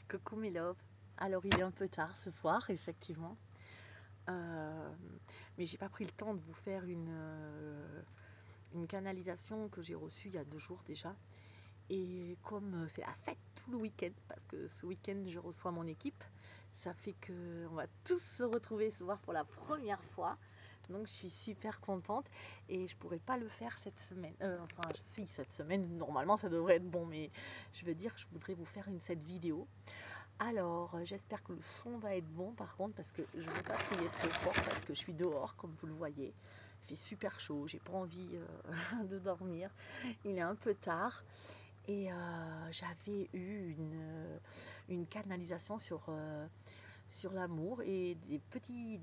Coucou mes loves. Alors il est un peu tard ce soir, effectivement. Mais j'ai pas pris le temps de vous faire une canalisation que j'ai reçue il y a 2 jours déjà. Et comme c'est la fête tout le week-end, parce que ce week-end je reçois mon équipe, ça fait qu'on va tous se retrouver ce soir pour la première fois. Donc je suis super contente et je pourrais pas le faire cette semaine. Enfin si, cette semaine, normalement ça devrait être bon, mais je veux dire, je voudrais vous faire cette vidéo. Alors, j'espère que le son va être bon par contre, parce que je ne vais pas crier trop fort parce que je suis dehors comme vous le voyez. Il fait super chaud, j'ai pas envie de dormir. Il est un peu tard et j'avais eu une canalisation sur l'amour et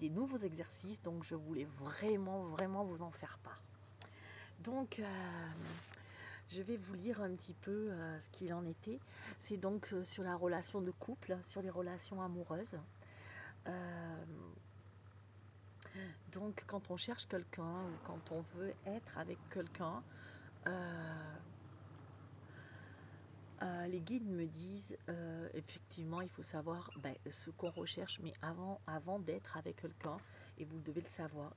des nouveaux exercices, donc je voulais vraiment vous en faire part. Donc, je vais vous lire un petit peu ce qu'il en était. C'est donc sur la relation de couple, sur les relations amoureuses. Euh, donc quand on cherche quelqu'un ou quand on veut être avec quelqu'un, les guides me disent effectivement il faut savoir ce qu'on recherche, mais avant d'être avec quelqu'un, et vous devez le savoir,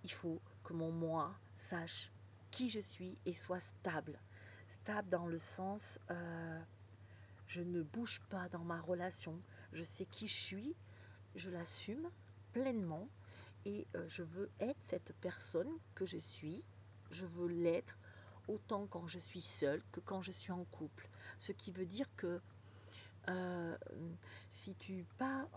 il faut que mon moi sache qui je suis et soit stable. Stable dans le sens, je ne bouge pas dans ma relation, je sais qui je suis, je l'assume pleinement et je veux être cette personne que je suis, je veux l'être autant quand je suis seule que quand je suis en couple. Ce qui veut dire que euh, si tu pas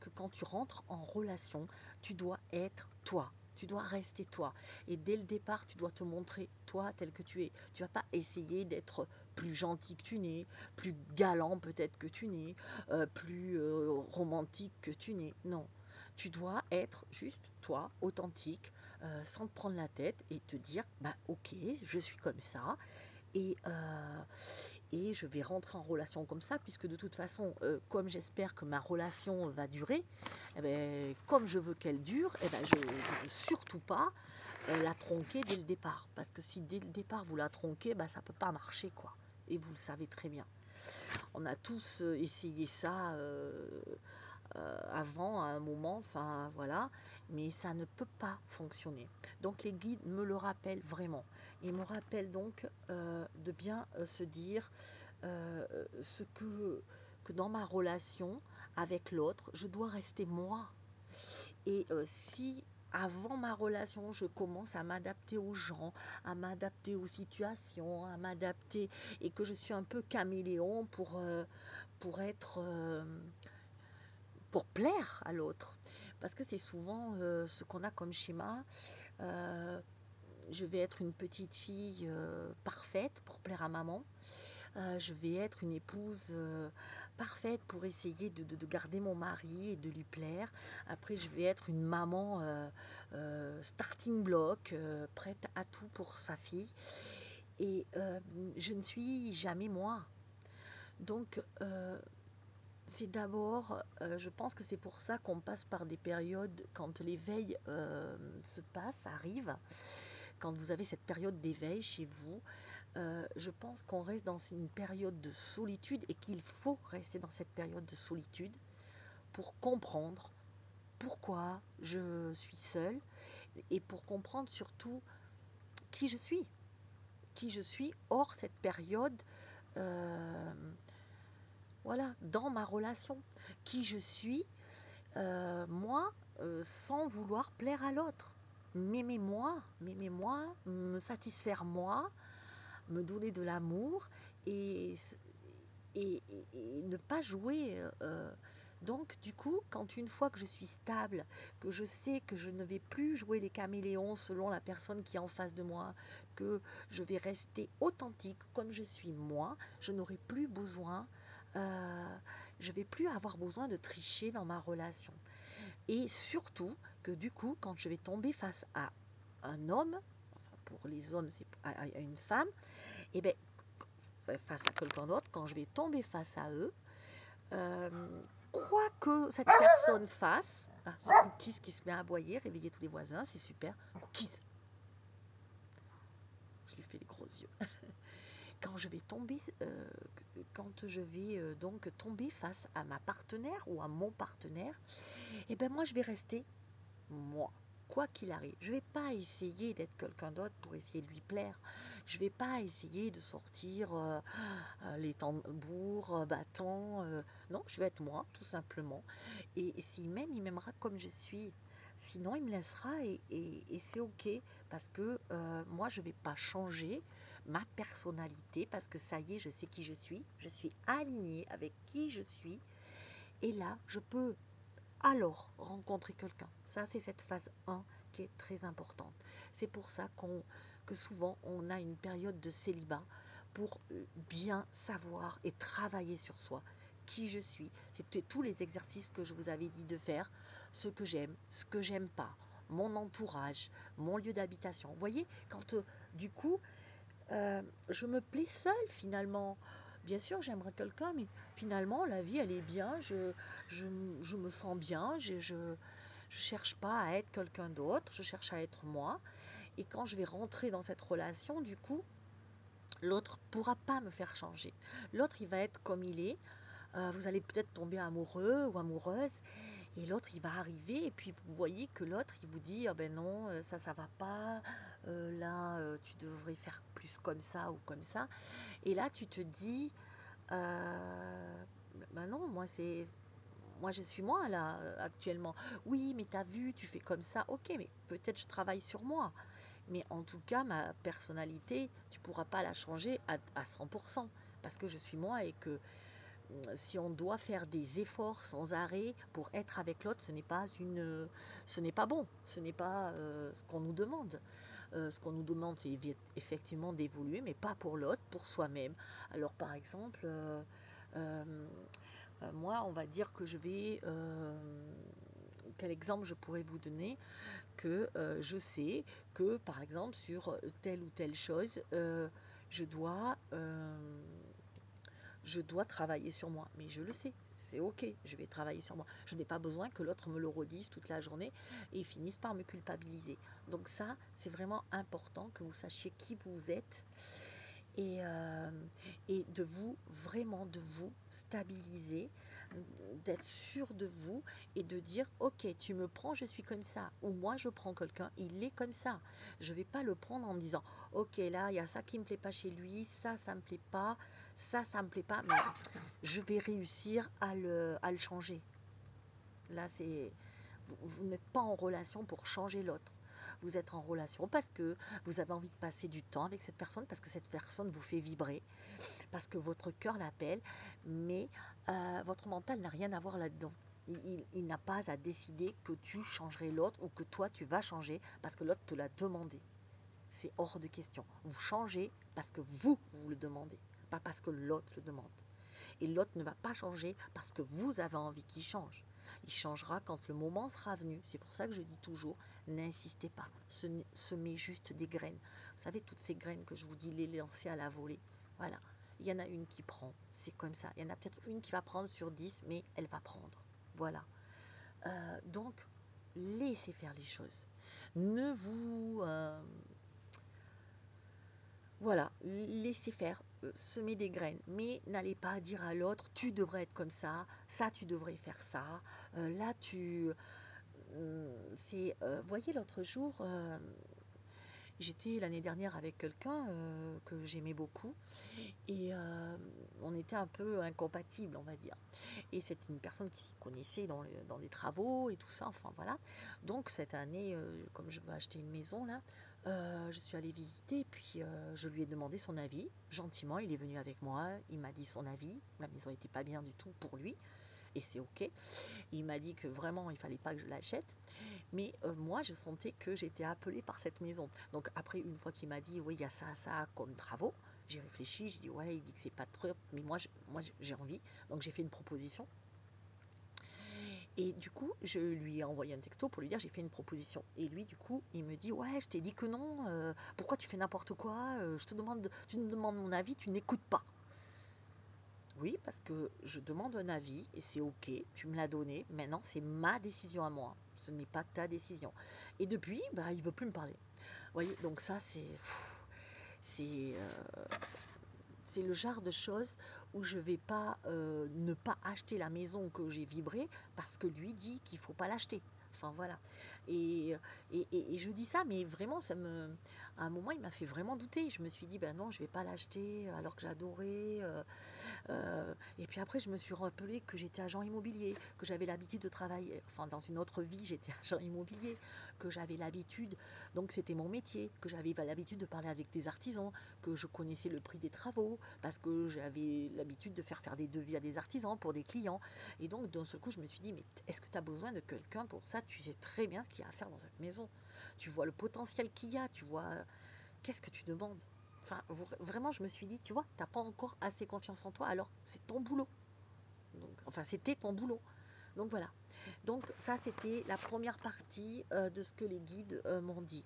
que quand tu rentres en relation, tu dois être toi. Tu dois rester toi. Et dès le départ, tu dois te montrer toi tel que tu es. Tu vas pas essayer d'être plus gentil que tu n'es, plus galant peut-être que tu n'es, plus romantique que tu n'es. Non. Tu dois être juste toi, authentique, sans te prendre la tête et te dire, bah ok, je suis comme ça. Et, je vais rentrer en relation comme ça, puisque de toute façon, comme j'espère que ma relation va durer, eh ben, comme je veux qu'elle dure, eh ben, je ne veux surtout pas la tronquer dès le départ. Parce que si dès le départ vous la tronquez, ben, ça ne peut pas marcher, quoi. Et vous le savez très bien. On a tous essayé ça avant, à un moment, enfin voilà, mais ça ne peut pas fonctionner. Donc les guides me le rappellent vraiment. Ils me rappellent donc de bien se dire que dans ma relation avec l'autre, je dois rester moi. Et si avant ma relation, je commence à m'adapter aux gens, à m'adapter aux situations, à m'adapter, et que je suis un peu caméléon pour être pour plaire à l'autre. Parce que c'est souvent ce qu'on a comme schéma. Euh, je vais être une petite fille parfaite pour plaire à maman. Je vais être une épouse parfaite pour essayer de garder mon mari et de lui plaire. Après, je vais être une maman starting block, prête à tout pour sa fille. Et je ne suis jamais moi. Donc, c'est d'abord, je pense que c'est pour ça qu'on passe par des périodes quand l'éveil se passe, arrive, quand vous avez cette période d'éveil chez vous, je pense qu'on reste dans une période de solitude et qu'il faut rester dans cette période de solitude pour comprendre pourquoi je suis seule et pour comprendre surtout qui je suis hors cette période, euh, voilà, dans ma relation, qui je suis moi, sans vouloir plaire à l'autre. M'aimer moi, me satisfaire moi, me donner de l'amour et, et ne pas jouer. Donc, du coup, quand une fois que je suis stable, que je sais que je ne vais plus jouer les caméléons selon la personne qui est en face de moi, que je vais rester authentique comme je suis moi, je n'aurai plus besoin, je vais plus avoir besoin de tricher dans ma relation. Et surtout que du coup, quand je vais tomber face à un homme, enfin pour les hommes, c'est à une femme, et bien face à quelqu'un d'autre, quand je vais tomber face à eux, quoi que cette personne fasse, c'est Cookies qui se met à aboyer, réveiller tous les voisins, c'est super. Cookies, je lui fais les gros yeux. quand je vais tomber, quand je vais donc tomber face à ma partenaire ou à mon partenaire, et ben moi je vais rester moi, quoi qu'il arrive. Je vais pas essayer d'être quelqu'un d'autre pour essayer de lui plaire. Je vais pas essayer de sortir les tambours, battants. Non, je vais être moi, tout simplement. Et s'il m'aime, il m'aimera comme je suis. Sinon, il me laissera et c'est ok. Parce que moi, je vais pas changer ma personnalité parce que ça y est, je sais qui je suis. Je suis alignée avec qui je suis. Et là, je peux alors rencontrer quelqu'un. Ça, c'est cette phase 1 qui est très importante. C'est pour ça que souvent, on a une période de célibat pour bien savoir et travailler sur soi, qui je suis. C'était tous les exercices que je vous avais dit de faire, ce que j'aime, ce que j'aime pas, mon entourage, mon lieu d'habitation. Vous voyez, quand du coup, je me plais seule finalement. Bien sûr, j'aimerais quelqu'un, mais finalement, la vie, elle est bien. Je, je me sens bien. Je cherche pas à être quelqu'un d'autre. Je cherche à être moi. Et quand je vais rentrer dans cette relation, du coup, l'autre pourra pas me faire changer. L'autre, il va être comme il est. Vous allez peut-être tomber amoureux ou amoureuse. Et l'autre, il va arriver. Et puis, vous voyez que l'autre, il vous dit, ah ben non, ça va pas. Là, tu devrais faire plus comme ça ou comme ça. Et là, tu te dis, ben non, moi je suis moi là actuellement. Oui, mais t'as vu, tu fais comme ça. Ok, mais peut-être je travaille sur moi. Mais en tout cas, ma personnalité, tu pourras pas la changer à 100%. Parce que je suis moi et que si on doit faire des efforts sans arrêt pour être avec l'autre, ce n'est pas bon. Ce n'est pas ce qu'on nous demande. Ce qu'on nous demande, c'est effectivement d'évoluer, mais pas pour l'autre, pour soi-même. Alors, par exemple, euh, moi, on va dire que je vais... quel exemple je pourrais vous donner? Que je sais que, par exemple, sur telle ou telle chose, je dois... je dois travailler sur moi, mais je le sais, c'est ok, je vais travailler sur moi. Je n'ai pas besoin que l'autre me le redise toute la journée et finisse par me culpabiliser. Donc ça, c'est vraiment important que vous sachiez qui vous êtes et, euh, et de vous, vraiment de vous stabiliser, d'être sûr de vous et de dire ok, tu me prends, je suis comme ça, ou moi je prends quelqu'un, il est comme ça. Je ne vais pas le prendre en me disant ok, là il y a ça qui me plaît pas chez lui, ça me plaît pas, ça me plaît pas, mais je vais réussir à le changer. Là, vous n'êtes pas en relation pour changer l'autre. Vous êtes en relation parce que vous avez envie de passer du temps avec cette personne, parce que cette personne vous fait vibrer, parce que votre cœur l'appelle, mais votre mental n'a rien à voir là-dedans. Il n'a pas à décider que tu changerais l'autre ou que toi tu vas changer parce que l'autre te l'a demandé. C'est hors de question. Vous changez parce que vous le demandez, pas parce que l'autre le demande. Et l'autre ne va pas changer parce que vous avez envie qu'il change. Il changera quand le moment sera venu. C'est pour ça que je dis toujours, n'insistez pas. Semez juste des graines. Vous savez, toutes ces graines que je vous dis, les lancer à la volée. Voilà. Il y en a une qui prend. C'est comme ça. Il y en a peut-être une qui va prendre sur 10, mais elle va prendre. Voilà. Donc, laissez faire les choses. Ne vous... voilà, laissez faire, semer des graines, mais n'allez pas dire à l'autre, tu devrais être comme ça tu devrais faire ça, là tu... voyez, l'autre jour, j'étais l'année dernière avec quelqu'un que j'aimais beaucoup et on était un peu incompatibles, on va dire. Et c'était une personne qui s'y connaissait dans les travaux et tout ça, enfin voilà. Donc cette année, comme je veux acheter une maison là, je suis allée visiter, puis je lui ai demandé son avis. Gentiment, il est venu avec moi, il m'a dit son avis. La maison n'était pas bien du tout pour lui, et c'est ok. Il m'a dit que vraiment, il fallait pas que je l'achète. Mais moi, je sentais que j'étais appelée par cette maison. Donc après, une fois qu'il m'a dit, oui, il y a ça comme travaux, j'ai réfléchi, j'ai dit, ouais, il dit que c'est pas trop, mais moi j'ai envie. Donc j'ai fait une proposition. Et du coup, je lui ai envoyé un texto pour lui dire j'ai fait une proposition. Et lui, du coup, il me dit ouais, je t'ai dit que non. Pourquoi tu fais n'importe quoi? Tu me demandes mon avis, tu n'écoutes pas. Oui, parce que je demande un avis et c'est ok. Tu me l'as donné. Maintenant, c'est ma décision à moi. Ce n'est pas ta décision. Et depuis, bah, il veut plus me parler. Vous voyez, donc ça, c'est c'est le genre de choses où je vais pas ne pas acheter la maison que j'ai vibrée parce que lui dit qu'il faut pas l'acheter. Enfin voilà. Et, et je dis ça, mais vraiment, à un moment, il m'a fait vraiment douter. Je me suis dit, ben non, je vais pas l'acheter alors que j'adorais. Et puis après, je me suis rappelé que j'étais agent immobilier, que j'avais l'habitude de travailler, enfin dans une autre vie, j'étais agent immobilier, que j'avais l'habitude, donc c'était mon métier, que j'avais l'habitude de parler avec des artisans, que je connaissais le prix des travaux, parce que j'avais l'habitude de faire des devis à des artisans pour des clients. Et donc, d'un seul coup, je me suis dit, mais est-ce que tu as besoin de quelqu'un pour ça? Tu sais très bien ce qu'il y a à faire dans cette maison. Tu vois le potentiel qu'il y a, tu vois, qu'est-ce que tu demandes? Enfin, vraiment, je me suis dit, tu vois, t'as pas encore assez confiance en toi, alors c'est ton boulot. Donc, enfin, c'était ton boulot. Donc voilà. Donc ça, c'était la première partie de ce que les guides m'ont dit.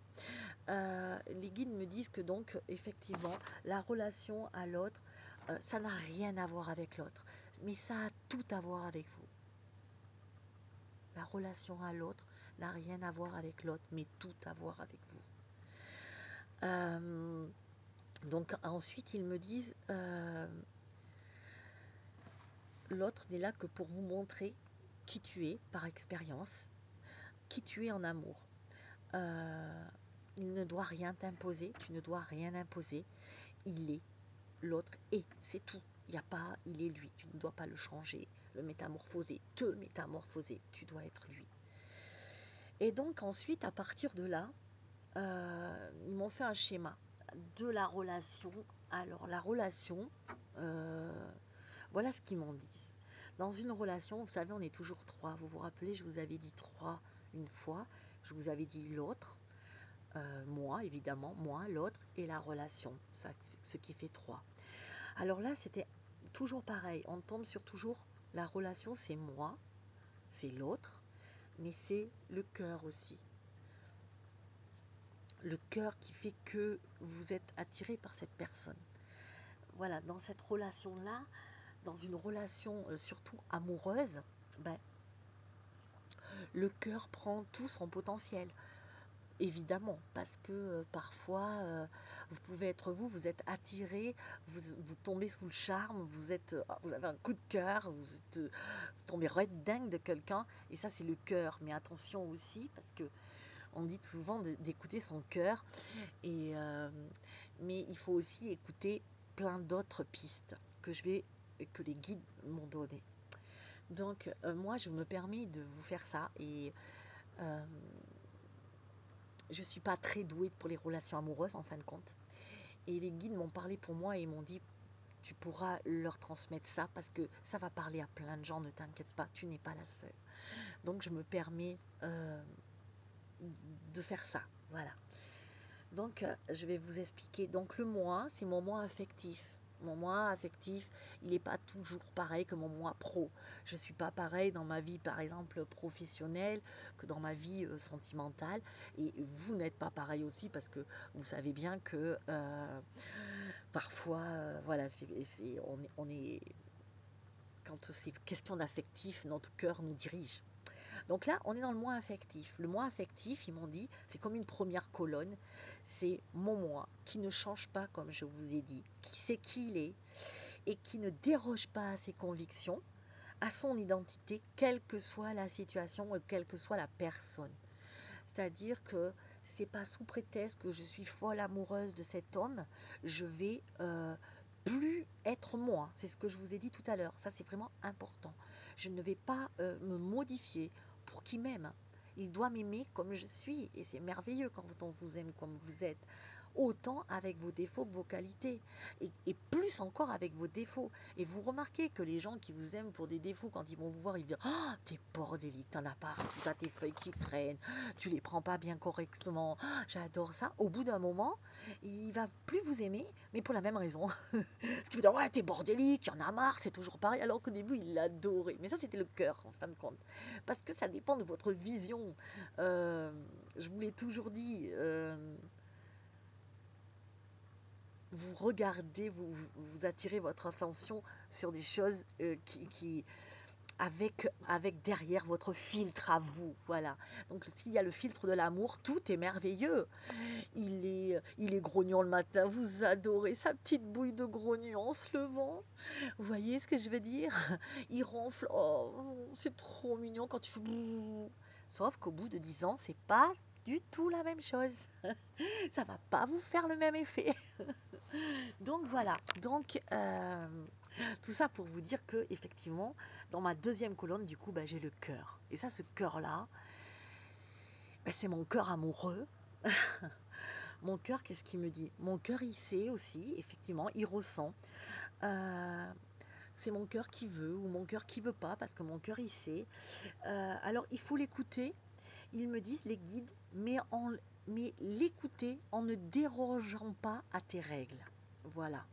Les guides me disent que donc, effectivement, la relation à l'autre, ça n'a rien à voir avec l'autre, mais ça a tout à voir avec vous. La relation à l'autre n'a rien à voir avec l'autre, mais tout à voir avec vous. Donc ensuite, ils me disent, l'autre n'est là que pour vous montrer qui tu es par expérience, qui tu es en amour. Il ne doit rien t'imposer, tu ne dois rien imposer. Il est, l'autre est, c'est tout. Il n'y a pas, il est lui, tu ne dois pas le changer, le métamorphoser, te métamorphoser, tu dois être lui. Et donc ensuite, à partir de là, ils m'ont fait un schéma de la relation. Alors la relation, voilà ce qu'ils m'ont dit. Dans une relation, vous savez, on est toujours trois. Vous vous rappelez, je vous avais dit trois une fois. Je vous avais dit l'autre, moi évidemment, moi, l'autre et la relation, ça, ce qui fait trois. Alors là, c'était toujours pareil. On tombe sur toujours la relation, c'est moi, c'est l'autre, mais c'est le cœur aussi. Le cœur qui fait que vous êtes attiré par cette personne. Voilà, dans cette relation-là, dans une relation surtout amoureuse, ben, le cœur prend tout son potentiel. Évidemment, parce que parfois, vous pouvez être vous, vous êtes attiré, vous tombez sous le charme, vous avez un coup de cœur, vous tombez red dingue de quelqu'un, et ça c'est le cœur. Mais attention aussi, parce que on dit souvent d'écouter son cœur, et, mais il faut aussi écouter plein d'autres pistes que les guides m'ont données. Donc moi je me permets de vous faire ça, et euh, je ne suis pas très douée pour les relations amoureuses en fin de compte. Et les guides m'ont parlé pour moi et m'ont dit, tu pourras leur transmettre ça parce que ça va parler à plein de gens, ne t'inquiète pas, tu n'es pas la seule. Donc je me permets de faire ça, voilà. Donc je vais vous expliquer. Donc le moi, c'est mon moi affectif. Mon moi affectif, il n'est pas toujours pareil que mon moi pro. Je ne suis pas pareil dans ma vie, par exemple, professionnelle, que dans ma vie sentimentale. Et vous n'êtes pas pareil aussi parce que vous savez bien que parfois, voilà, on est, quand c'est question d'affectif, notre cœur nous dirige. Donc là, on est dans le moi affectif. Le moi affectif, ils m'ont dit, c'est comme une première colonne. C'est mon moi qui ne change pas, comme je vous ai dit, qui sait qui il est et qui ne déroge pas à ses convictions, à son identité, quelle que soit la situation et quelle que soit la personne. C'est-à-dire que c'est pas sous prétexte que je suis folle amoureuse de cet homme, je vais plus être moi. C'est ce que je vous ai dit tout à l'heure. Ça, c'est vraiment important. Je ne vais pas me modifier pour qu'il m'aime. Il doit m'aimer comme je suis. Et c'est merveilleux quand on vous aime comme vous êtes. Autant avec vos défauts que vos qualités. Et plus encore avec vos défauts. Et vous remarquez que les gens qui vous aiment pour des défauts, quand ils vont vous voir, ils disent « Ah, t'es bordélique, t'en as partout, t'as tes feuilles qui traînent, tu les prends pas bien correctement. Ah, j'adore ça. » Au bout d'un moment, il va plus vous aimer, mais pour la même raison. Ce qui veut dire « Ouais, t'es bordélique, il y en a marre, c'est toujours pareil. » Alors qu'au début, il l'adorait. Mais ça, c'était le cœur, en fin de compte. Parce que ça dépend de votre vision. Je vous l'ai toujours dit. Vous regardez, vous attirez votre attention sur des choses avec derrière votre filtre à vous, voilà. Donc s'il y a le filtre de l'amour, tout est merveilleux. Il est grognon le matin, vous adorez sa petite bouille de grognon en se levant. Vous voyez ce que je veux dire? Il ronfle, oh, c'est trop mignon quand tu fais bouh. Sauf qu'au bout de 10 ans, c'est pas du tout la même chose. Ça va pas vous faire le même effet. Donc voilà. Donc tout ça pour vous dire que effectivement, dans ma deuxième colonne, du coup, bah, j'ai le cœur. Et ça, ce cœur-là, bah, c'est mon cœur amoureux. Mon cœur, qu'est-ce qu'il me dit? Mon cœur, il sait aussi, effectivement, il ressent. Euh, c'est mon cœur qui veut ou mon cœur qui veut pas, parce que mon cœur, il sait. Alors, il faut l'écouter. Ils me disent, les guides, mais l'écouter en ne dérogeant pas à tes règles. Voilà.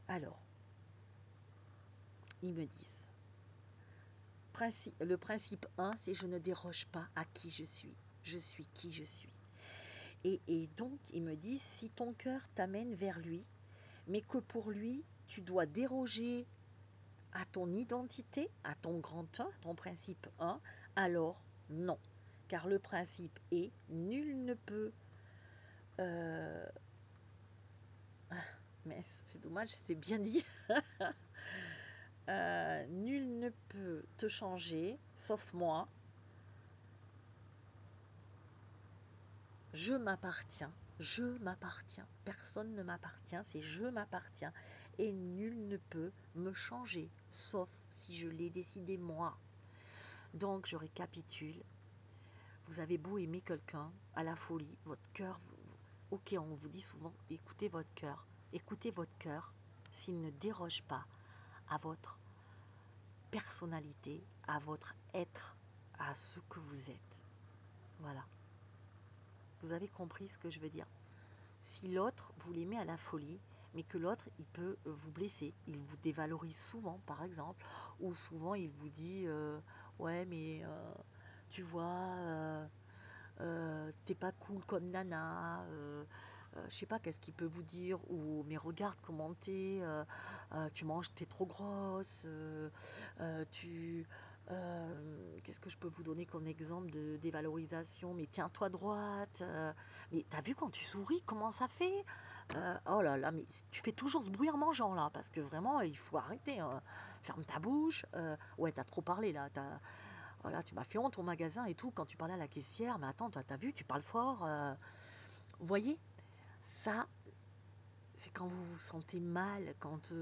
Alors, ils me disent, le principe 1, c'est je ne déroge pas à qui je suis. Je suis qui je suis. Et donc, ils me disent, si ton cœur t'amène vers lui, mais que pour lui, tu dois déroger à ton identité, à ton grand 1, ton principe 1, alors non. Car le principe est, nul ne peut... mais c'est dommage, c'est bien dit. Nul ne peut te changer, sauf moi. Je m'appartiens. Je m'appartiens. Personne ne m'appartient, c'est je m'appartiens. Et nul ne peut me changer, sauf si je l'ai décidé moi. Donc, je récapitule. Vous avez beau aimer quelqu'un à la folie, votre cœur, ok, on vous dit souvent, écoutez votre cœur. Écoutez votre cœur s'il ne déroge pas à votre personnalité, à votre être, à ce que vous êtes. Voilà. Vous avez compris ce que je veux dire? Si l'autre, vous l'aimez à la folie, mais que l'autre, il peut vous blesser, il vous dévalorise souvent, par exemple, ou souvent il vous dit, ouais, mais tu vois, t'es pas cool comme nana, je sais pas qu'est-ce qu'il peut vous dire, ou mais regarde comment tu manges, t'es trop grosse, tu qu'est-ce que je peux vous donner comme exemple de dévalorisation, mais tiens-toi droite, mais t'as vu quand tu souris comment ça fait, oh là là, mais tu fais toujours ce bruit en mangeant là, parce que vraiment il faut arrêter, hein. Ferme ta bouche, ouais t'as trop parlé là, voilà, tu m'as fait honte au magasin et tout quand tu parlais à la caissière, mais attends, t'as vu, tu parles fort, vous voyez, ça, c'est quand vous vous sentez mal, quand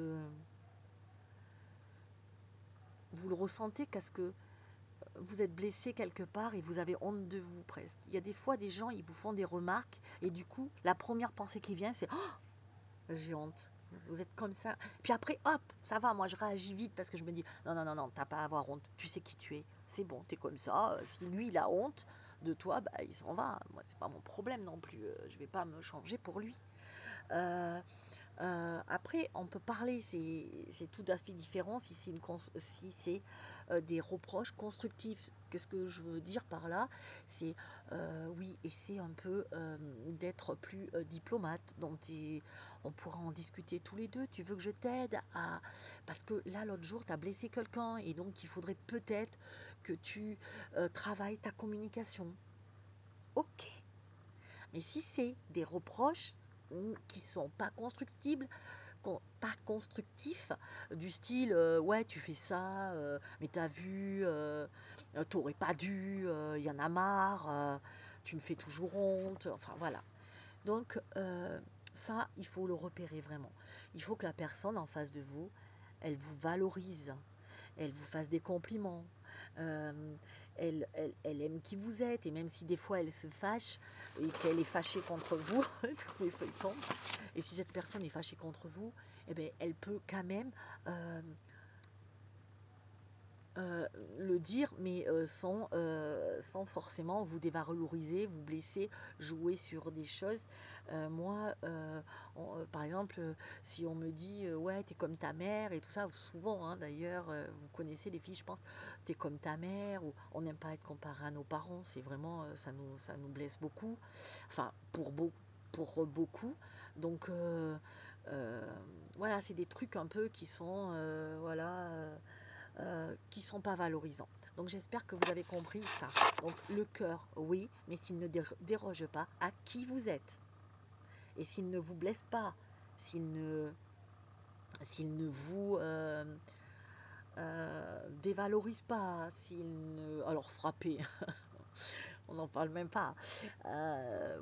vous le ressentez, parce que vous êtes blessé quelque part et vous avez honte de vous presque. Il y a des fois des gens, ils vous font des remarques et du coup, la première pensée qui vient, c'est oh, j'ai honte. Vous êtes comme ça. Puis après, hop, ça va, moi je réagis vite parce que je me dis non, non, non, non, t'as pas à avoir honte. Tu sais qui tu es. C'est bon, t'es comme ça. Si lui, il a honte de toi, bah, il s'en va. Moi, c'est pas mon problème non plus. Je vais pas me changer pour lui. Euh, après, on peut parler, c'est tout à fait différent si c'est si c'est des reproches constructifs. Qu'est-ce que je veux dire par là? C'est oui, essaie un peu d'être plus diplomate. Donc, on pourra en discuter tous les deux. Tu veux que je t'aide à... Parce que là, l'autre jour, tu as blessé quelqu'un et donc il faudrait peut-être que tu travailles ta communication. Ok, mais si c'est des reproches qui sont pas constructibles, pas constructifs, du style ouais tu fais ça, mais t'as vu, t'aurais pas dû, il y en a marre, tu me fais toujours honte, enfin voilà. Donc ça, il faut le repérer vraiment. Il faut que la personne en face de vous, elle vous valorise, elle vous fasse des compliments, euh, elle aime qui vous êtes, et même si des fois elle se fâche et qu'elle est fâchée contre vous, tous mes feuilletons, et si cette personne est fâchée contre vous, eh bien, elle peut quand même le dire, mais sans forcément vous dévaloriser, vous blesser, jouer sur des choses. Moi, par exemple, si on me dit ouais, t'es comme ta mère et tout ça, souvent d'ailleurs, vous connaissez les filles, je pense, t'es comme ta mère, ou on n'aime pas être comparé à nos parents, c'est vraiment, ça nous blesse beaucoup, enfin, pour beaucoup. Donc, voilà, c'est des trucs un peu qui sont, voilà. qui ne sont pas valorisants. Donc j'espère que vous avez compris ça. Donc le cœur, oui, mais s'il ne déroge pas à qui vous êtes. Et s'il ne vous blesse pas, s'il ne vous dévalorise pas, s'il ne... Alors frapper, on n'en parle même pas.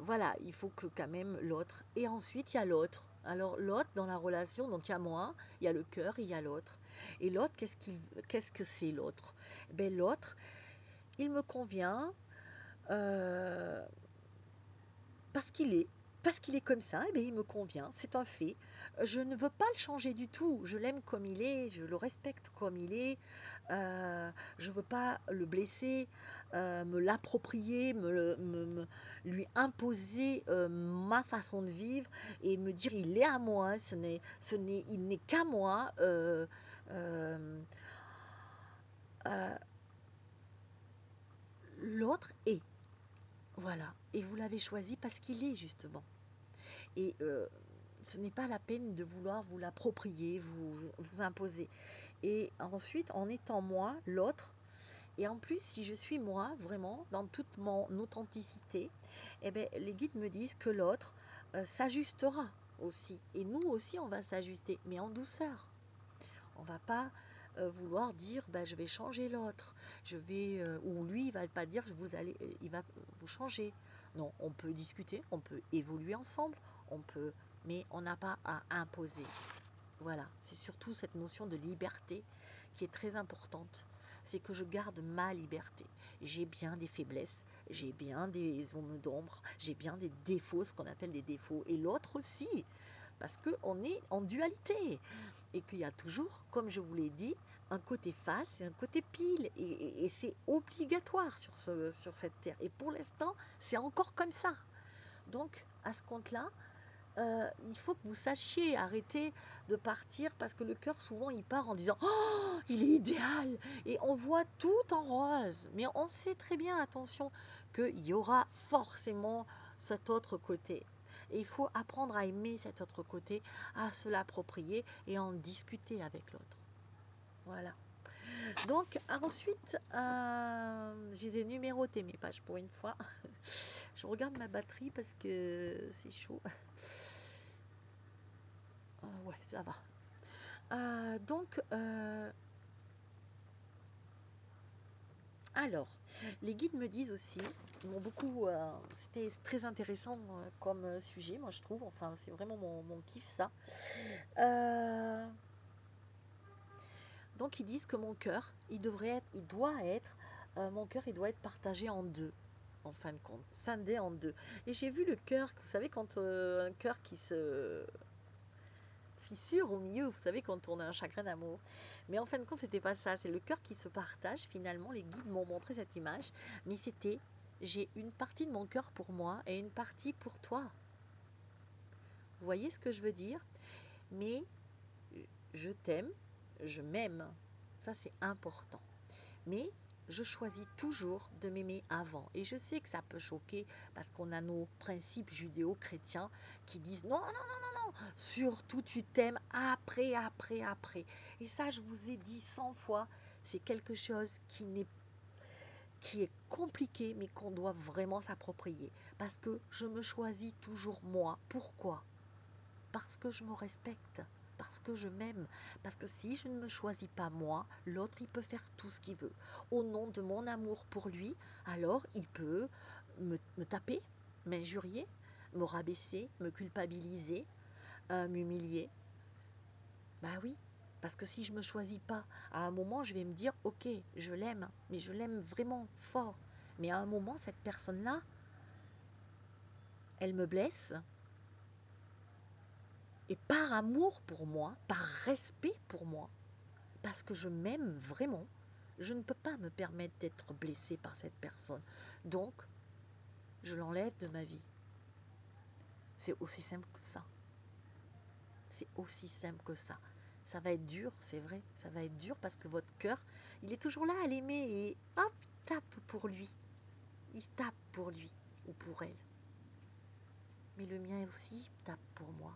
Voilà, il faut que quand même l'autre. Et ensuite, il y a l'autre. Alors l'autre dans la relation, donc il y a moi, il y a le cœur et il y a l'autre. Et l'autre, qu'est-ce que c'est l'autre? Ben, l'autre, il me convient euh, parce qu'il est. Parce qu'il est comme ça, eh bien, il me convient, c'est un fait. Je ne veux pas le changer du tout. Je l'aime comme il est, je le respecte comme il est. Je ne veux pas le blesser, me l'approprier, lui imposer ma façon de vivre et me dire il est à moi, il n'est qu'à moi. Euh, euh, L'autre est. Voilà. Et vous l'avez choisi parce qu'il est, justement. Et ce n'est pas la peine de vouloir vous l'approprier, vous imposer. Et ensuite, en étant moi, l'autre, et en plus, si je suis moi, vraiment, dans toute mon authenticité, eh bien, les guides me disent que l'autre s'ajustera aussi. Et nous aussi, on va s'ajuster, mais en douceur. On va pas vouloir dire, bah, je vais changer l'autre. Ou lui, il va pas dire, il va vous changer. Non, on peut discuter, on peut évoluer ensemble, mais on n'a pas à imposer. Voilà, c'est surtout cette notion de liberté qui est très importante. C'est que je garde ma liberté. J'ai bien des faiblesses, j'ai bien des zones d'ombre, j'ai bien des défauts, ce qu'on appelle des défauts, et l'autre aussi, parce qu'on est en dualité, et qu'il y a toujours, comme je vous l'ai dit, un côté face et un côté pile, et c'est obligatoire sur cette terre. Et pour l'instant, c'est encore comme ça. Donc, à ce compte-là, il faut que vous sachiez arrêter de partir parce que le cœur souvent il part en disant oh il est idéal et on voit tout en rose, mais on sait très bien, attention, qu'il y aura forcément cet autre côté et il faut apprendre à aimer cet autre côté, à se l'approprier et en discuter avec l'autre. Voilà. Donc ensuite j'ai numéroté mes pages pour une fois. Je regarde ma batterie parce que c'est chaud. Ouais, ça va. Donc, alors, les guides me disent aussi, ils m'ont beaucoup, c'était très intéressant comme sujet, moi je trouve, enfin c'est vraiment mon kiff ça. Euh, donc ils disent que mon cœur, mon cœur il doit être partagé en deux, en fin de compte, scindé en deux. Et j'ai vu le cœur, vous savez quand un cœur qui se fissure au milieu, vous savez, quand on a un chagrin d'amour. Mais en fin de compte, c'était pas ça. C'est le cœur qui se partage. Finalement, les guides m'ont montré cette image. Mais c'était, j'ai une partie de mon cœur pour moi et une partie pour toi. Vous voyez ce que je veux dire? Mais je t'aime, je m'aime. Ça, c'est important. Mais je choisis toujours de m'aimer avant. Et je sais que ça peut choquer parce qu'on a nos principes judéo-chrétiens qui disent non, non, non, non, non, surtout tu t'aimes après, après, après. Et ça, je vous ai dit 100 fois, c'est quelque chose qui est compliqué, mais qu'on doit vraiment s'approprier. Parce que je me choisis toujours moi. Pourquoi? Parce que je me respecte, parce que je m'aime, parce que si je ne me choisis pas moi, l'autre il peut faire tout ce qu'il veut. Au nom de mon amour pour lui, alors il peut me taper, m'injurier, me rabaisser, me culpabiliser, m'humilier. Bah oui, parce que si je ne me choisis pas, à un moment je vais me dire ok, je l'aime, mais je l'aime vraiment fort. Mais à un moment, cette personne-là, elle me blesse, et par amour pour moi, par respect pour moi, parce que je m'aime vraiment, je ne peux pas me permettre d'être blessée par cette personne. Donc, je l'enlève de ma vie. C'est aussi simple que ça. C'est aussi simple que ça. Ça va être dur, c'est vrai. Ça va être dur parce que votre cœur, il est toujours là à l'aimer et hop, il tape pour lui. Il tape pour lui ou pour elle. Mais le mien aussi tape pour moi.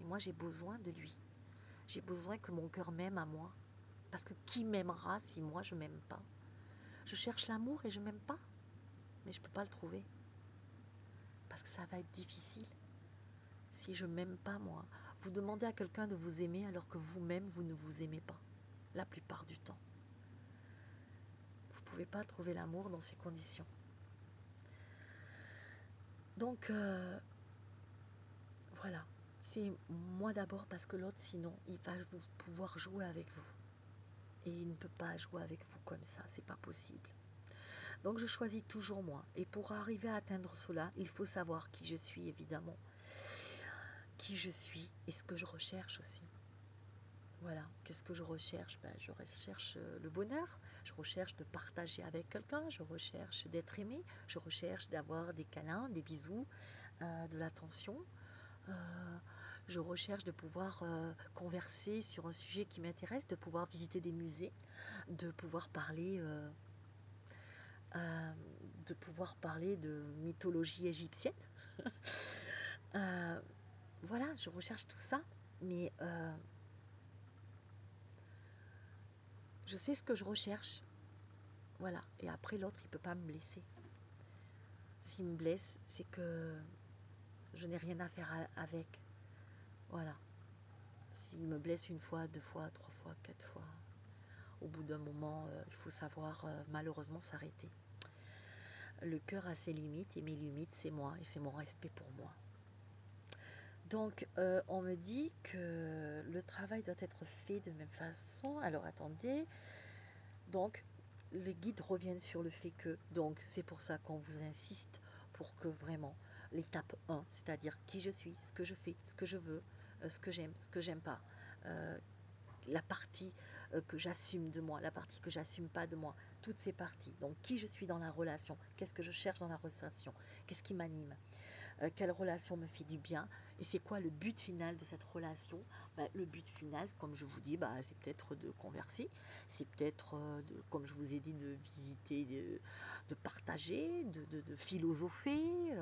Et moi, j'ai besoin de lui. J'ai besoin que mon cœur m'aime à moi. Parce que qui m'aimera si moi je m'aime pas? Je cherche l'amour et je m'aime pas, mais je peux pas le trouver. Parce que ça va être difficile si je m'aime pas moi. Vous demandez à quelqu'un de vous aimer alors que vous-même vous ne vous aimez pas, la plupart du temps. Vous ne pouvez pas trouver l'amour dans ces conditions. Donc, voilà. C'est moi d'abord parce que l'autre, sinon, il va pouvoir jouer avec vous. Et il ne peut pas jouer avec vous comme ça, c'est pas possible. Donc, je choisis toujours moi. Et pour arriver à atteindre cela, il faut savoir qui je suis, évidemment. Qui je suis et ce que je recherche aussi. Voilà, qu'est-ce que je recherche? Je recherche le bonheur, je recherche de partager avec quelqu'un, je recherche d'être aimé, je recherche d'avoir des câlins, des bisous, de l'attention. Je recherche de pouvoir converser sur un sujet qui m'intéresse, de pouvoir visiter des musées, de pouvoir parler, de mythologie égyptienne. Voilà, je recherche tout ça, mais je sais ce que je recherche. Voilà. Et après, l'autre, il ne peut pas me blesser. S'il me blesse, c'est que je n'ai rien à faire avec. Voilà. S'il me blesse une fois, deux fois, trois fois, quatre fois, au bout d'un moment, il faut savoir malheureusement s'arrêter. Le cœur a ses limites et mes limites, c'est moi et c'est mon respect pour moi. Donc, on me dit que le travail doit être fait de même façon. Alors, attendez. Donc, les guides reviennent sur le fait que, donc, c'est pour ça qu'on vous insiste pour que vraiment, l'étape 1, c'est-à-dire qui je suis, ce que je fais, ce que je veux, ce que j'aime pas, la partie que j'assume de moi, la partie que j'assume pas de moi, toutes ces parties. Donc, qui je suis dans la relation, qu'est-ce que je cherche dans la relation, qu'est-ce qui m'anime, quelle relation me fait du bien et c'est quoi le but final de cette relation. Le but final, comme je vous dis, c'est peut-être de converser, c'est peut-être, comme je vous ai dit, de visiter, de partager, de philosopher,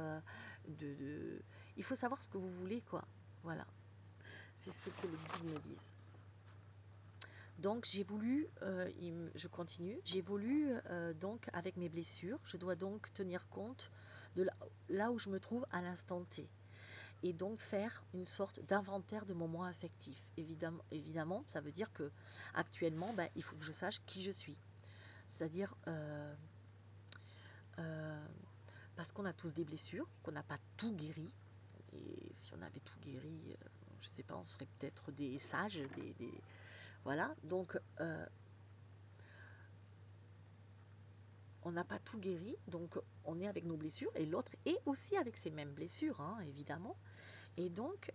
il faut savoir ce que vous voulez, quoi. Voilà, c'est ce que les guides me disent. Donc j'ai voulu, je continue, j'ai voulu donc avec mes blessures, je dois donc tenir compte de là où je me trouve à l'instant T. Et donc faire une sorte d'inventaire de moments affectifs. Évidemment, ça veut dire que actuellement, il faut que je sache qui je suis. C'est-à-dire, parce qu'on a tous des blessures, qu'on n'a pas tout guéri. Et si on avait tout guéri, je ne sais pas, on serait peut-être des sages, voilà. Donc, on n'a pas tout guéri, donc on est avec nos blessures et l'autre est aussi avec ses mêmes blessures, hein, évidemment. Et donc,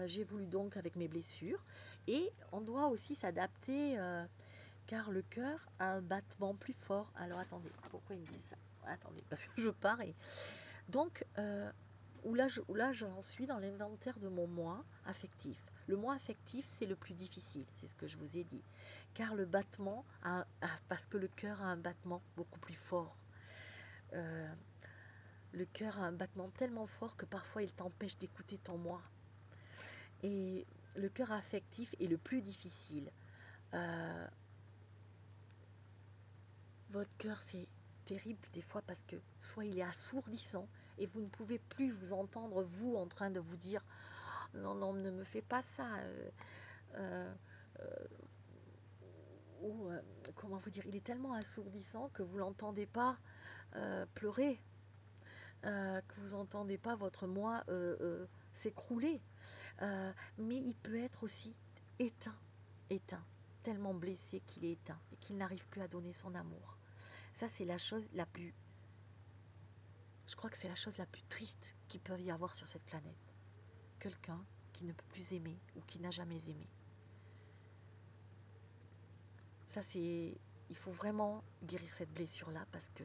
j'ai voulu donc avec mes blessures et on doit aussi s'adapter car le cœur a un battement plus fort. Alors attendez, pourquoi ils me disent ça? Attendez, parce que je pars et... Donc, où là j'en suis dans l'inventaire de mon moi affectif. Le moi affectif, c'est le plus difficile, c'est ce que je vous ai dit. Car le battement, parce que le cœur a un battement beaucoup plus fort. Le cœur a un battement tellement fort que parfois il t'empêche d'écouter ton moi. Et le cœur affectif est le plus difficile. Votre cœur, c'est terrible des fois parce que soit il est assourdissant et vous ne pouvez plus vous entendre, vous, en train de vous dire « Non, non, ne me fais pas ça ou comment vous dire, il est tellement assourdissant que vous l'entendez pas pleurer, que vous n'entendez pas votre moi s'écrouler. Mais il peut être aussi éteint, tellement blessé qu'il est éteint et qu'il n'arrive plus à donner son amour. Ça, c'est la chose la plus... Je crois que c'est la chose la plus triste qu'il peut y avoir sur cette planète. Quelqu'un qui ne peut plus aimer ou qui n'a jamais aimé. Ça, c'est... Il faut vraiment guérir cette blessure-là parce que...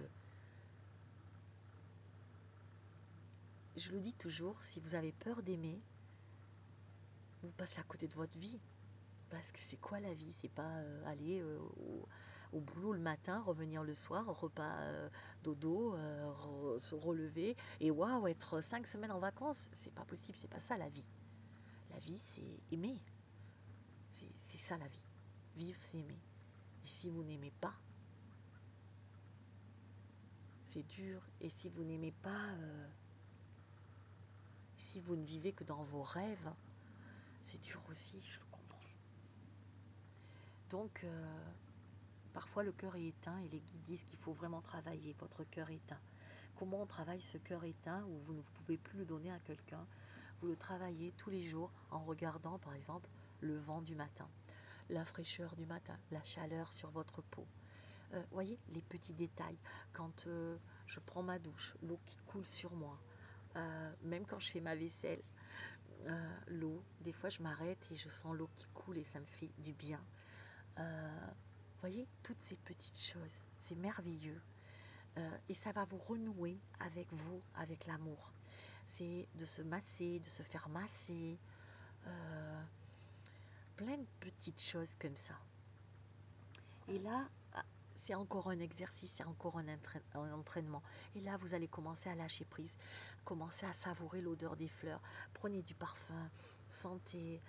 Je le dis toujours, si vous avez peur d'aimer, vous passez à côté de votre vie. Parce que c'est quoi la vie? C'est pas aller au boulot le matin, revenir le soir, repas dodo, se relever et waouh, être 5 semaines en vacances. C'est pas possible, c'est pas ça la vie. La vie, c'est aimer. C'est ça la vie. Vivre, c'est aimer. Et si vous n'aimez pas, c'est dur. Et si vous n'aimez pas, si vous ne vivez que dans vos rêves, c'est dur aussi, je le comprends. Donc, parfois le cœur est éteint et les guides disent qu'il faut vraiment travailler votre cœur éteint. Comment on travaille ce cœur éteint où vous ne pouvez plus le donner à quelqu'un? Vous le travaillez tous les jours en regardant par exemple le vent du matin, la fraîcheur du matin, la chaleur sur votre peau. Voyez les petits détails. Quand je prends ma douche, l'eau qui coule sur moi, même quand je fais ma vaisselle, l'eau, des fois je m'arrête et je sens l'eau qui coule et ça me fait du bien. Voyez toutes ces petites choses, c'est merveilleux. Et ça va vous renouer avec vous, avec l'amour. C'est de se masser, de se faire masser, plein de petites choses comme ça. Et là, c'est encore un exercice, c'est encore un entraînement. Et là, vous allez commencer à lâcher prise, commencer à savourer l'odeur des fleurs. Prenez du parfum, sentez,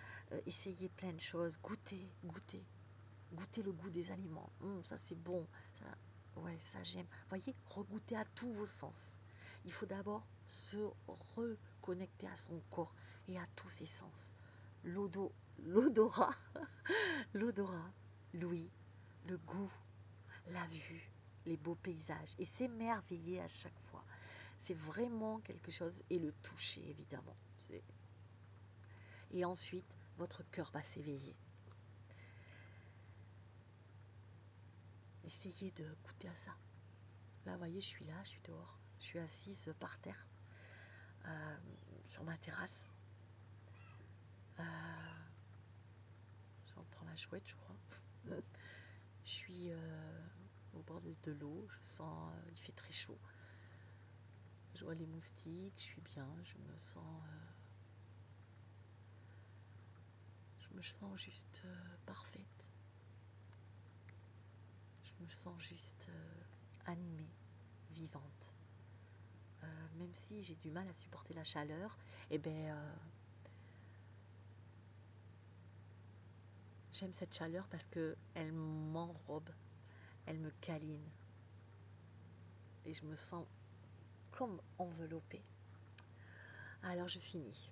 essayez plein de choses, goûtez, goûtez. Goûtez le goût des aliments. Ça, c'est bon. Ça, ouais, ça, j'aime. Voyez, regoûtez à tous vos sens. Il faut d'abord se reconnecter à son corps et à tous ses sens. L'odorat, l'odorat, l'ouïe, le goût, la vue, les beaux paysages. Et s'émerveiller à chaque fois. C'est vraiment quelque chose. Et le toucher, évidemment. Et ensuite, votre cœur va s'éveiller. Essayez de goûter à ça. Là, vous voyez, je suis là, je suis dehors. Je suis assise par terre, sur ma terrasse. J'entends la chouette, je crois. Je suis au bord de l'eau, je sens, il fait très chaud. Je vois les moustiques, je suis bien, je me sens juste parfaite. Je me sens juste animée, vivante. Même si j'ai du mal à supporter la chaleur, eh ben, j'aime cette chaleur parce qu'elle m'enrobe, elle me câline. Et je me sens comme enveloppée. Alors je finis.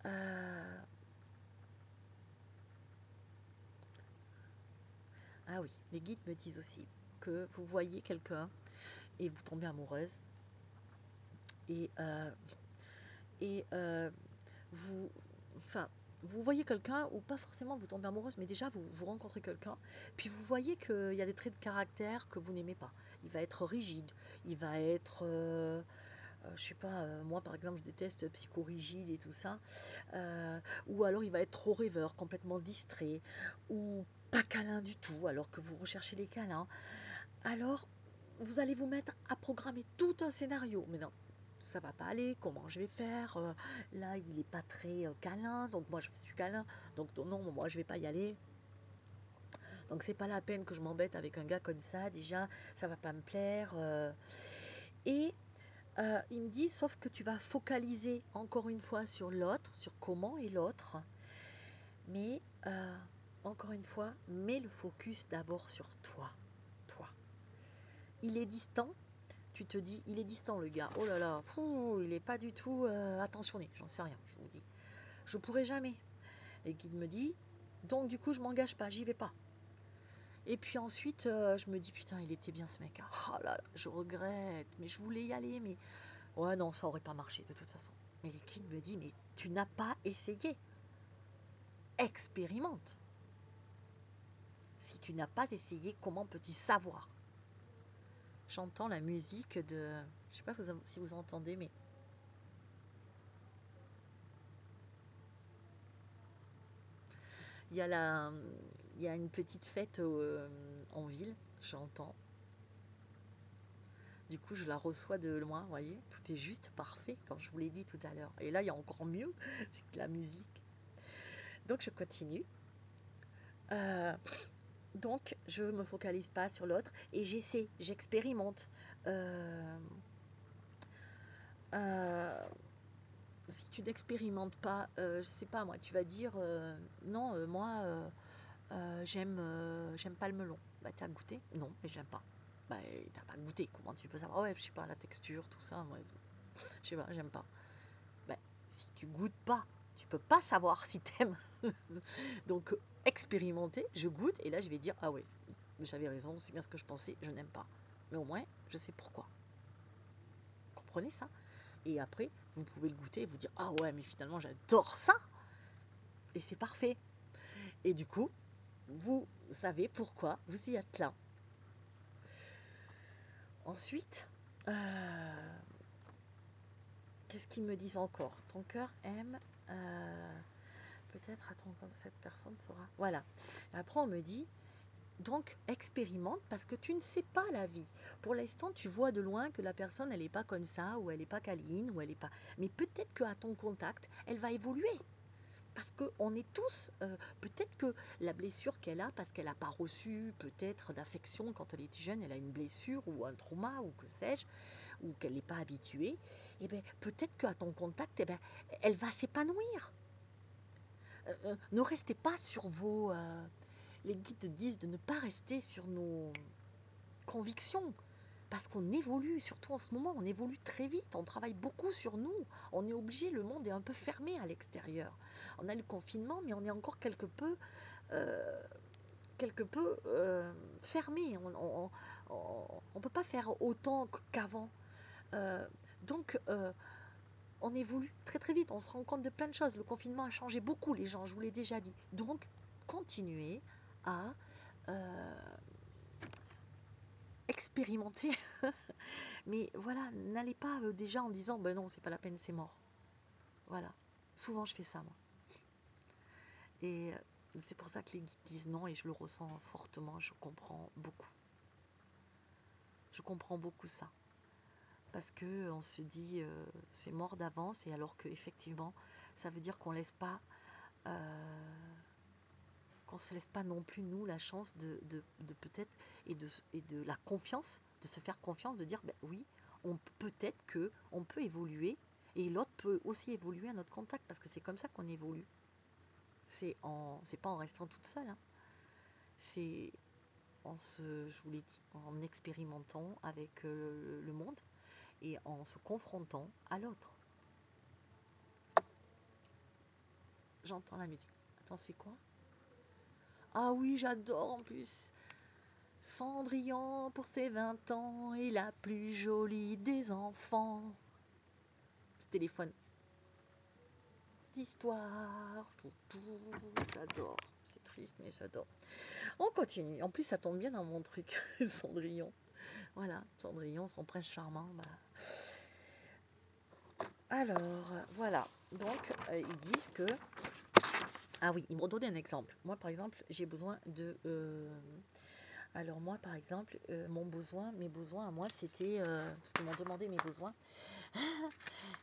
Ah oui, les guides me disent aussi que vous voyez quelqu'un et vous tombez amoureuse. Et vous, enfin, vous voyez quelqu'un, ou pas forcément vous tombez amoureuse, mais déjà vous rencontrez quelqu'un, puis vous voyez qu'il y a des traits de caractère que vous n'aimez pas. Il va être rigide, il va être, je sais pas, moi par exemple je déteste psychorigide et tout ça, ou alors il va être trop rêveur, complètement distrait, ou pas câlin du tout, alors que vous recherchez les câlins. Alors vous allez vous mettre à programmer tout un scénario, mais non, ça va pas aller, comment je vais faire, là il est pas très câlin, donc moi je suis câlin, donc non, moi je vais pas y aller. Donc c'est pas la peine que je m'embête avec un gars comme ça, déjà ça va pas me plaire. Et il me dit, sauf que tu vas focaliser encore une fois sur l'autre, sur comment est l'autre, mais encore une fois, mets le focus d'abord sur toi, toi. Il est distant, tu te dis, il est distant le gars, oh là là, fou, il est pas du tout attentionné, j'en sais rien, je vous dis. Je pourrais jamais. Et le guide me dit, donc du coup je m'engage pas, j'y vais pas. Et puis ensuite, je me dis, putain, il était bien ce mec. Hein. Oh là là, je regrette, mais je voulais y aller, mais ouais, non, ça aurait pas marché de toute façon. Mais le guide me dit, mais tu n'as pas essayé. Expérimente. Si tu n'as pas essayé, comment peux-tu savoir? J'entends la musique de... Je sais pas si vous entendez, mais... Il y a, il y a une petite fête en ville, j'entends. Du coup, je la reçois de loin, vous voyez. Tout est juste parfait, comme je vous l'ai dit tout à l'heure. Et là, il y a encore mieux, c'est la musique. Donc, je continue. Donc, je ne me focalise pas sur l'autre et j'essaie, j'expérimente. Si tu n'expérimentes pas, je sais pas moi, tu vas dire non, moi, J'aime pas le melon. Bah, t'as goûté? Non, mais j'aime pas. Bah, t'as pas goûté. Comment tu peux savoir? Ouais, je sais pas, la texture, tout ça. Moi, je sais pas, j'aime pas. Bah, si tu goûtes pas, tu peux pas savoir si t'aimes. Donc, expérimenter, je goûte et là, je vais dire, ah ouais, j'avais raison, c'est bien ce que je pensais, je n'aime pas. Mais au moins, je sais pourquoi. Comprenez ça? Et après, vous pouvez le goûter et vous dire, ah ouais, mais finalement, j'adore ça. Et c'est parfait. Et du coup, vous savez pourquoi vous y êtes là. Ensuite, qu'est-ce qu'ils me disent encore? Ton cœur aime, peut-être, attends, comme cette personne saura. Voilà. Et après, on me dit, donc expérimente parce que tu ne sais pas la vie. Pour l'instant, tu vois de loin que la personne, elle n'est pas comme ça, ou elle n'est pas câline, ou elle n'est pas. Mais peut-être qu'à ton contact, elle va évoluer. Parce qu'on est tous, peut-être que la blessure qu'elle a, parce qu'elle n'a pas reçu peut-être d'affection quand elle était jeune, elle a une blessure ou un trauma ou que sais-je, ou qu'elle n'est pas habituée, et bien peut-être qu'à ton contact, eh ben, elle va s'épanouir. Ne restez pas sur vos... les guides disent de ne pas rester sur nos convictions. Parce qu'on évolue, surtout en ce moment, on évolue très vite, on travaille beaucoup sur nous, on est obligé, le monde est un peu fermé à l'extérieur. On a le confinement, mais on est encore euh, quelque peu fermé, on ne peut pas faire autant qu'avant. Euh, donc, on évolue très très vite, on se rend compte de plein de choses, le confinement a changé beaucoup les gens, je vous l'ai déjà dit. Donc, continuez à expérimenter. Mais voilà, n'allez pas déjà en disant ben non, c'est pas la peine, c'est mort. Voilà. Souvent je fais ça moi. Et c'est pour ça que les guides disent non et je le ressens fortement, je comprends beaucoup. Je comprends beaucoup ça. Parce que on se dit c'est mort d'avance et alors que effectivement ça veut dire qu'on laisse pas qu'on se laisse pas non plus nous la chance de peut-être et de la confiance, de se faire confiance, de dire ben oui, on peut-être que on peut évoluer et l'autre peut aussi évoluer à notre contact parce que c'est comme ça qu'on évolue. C'est pas en restant toute seule, hein. C'est je vous l'ai dit, en expérimentant avec le monde et en se confrontant à l'autre. J'entends la musique. Attends, c'est quoi? Ah oui, j'adore en plus. Cendrillon pour ses 20 ans et la plus jolie des enfants. Téléphone. D'histoire. J'adore. C'est triste, mais j'adore. On continue. En plus, ça tombe bien dans mon truc, Cendrillon. Voilà, Cendrillon, son prince charmant. Bah. Alors, voilà. Donc, ils disent que... Ah oui, ils m'ont donné un exemple. Moi, par exemple, j'ai besoin de... Alors moi, par exemple, mes besoins à moi, c'était... parce qu'ils m'ont demandé mes besoins.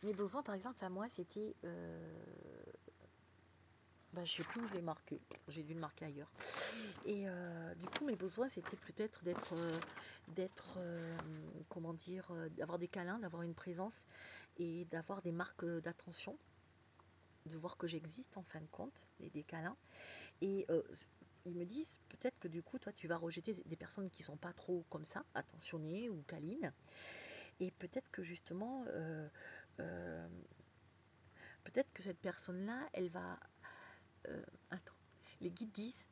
Mes besoins, par exemple, à moi, c'était... je sais plus où je l'ai marqué. J'ai dû le marquer ailleurs. Et du coup, mes besoins, c'était peut-être comment dire, d'avoir des câlins, d'avoir une présence et d'avoir des marques d'attention, de voir que j'existe en fin de compte, et des câlins. Et ils me disent peut-être que du coup, toi, tu vas rejeter des personnes qui sont pas trop comme ça, attentionnées ou câlines. Et peut-être que justement, euh, peut-être que cette personne-là, elle va... attends, les guides disent,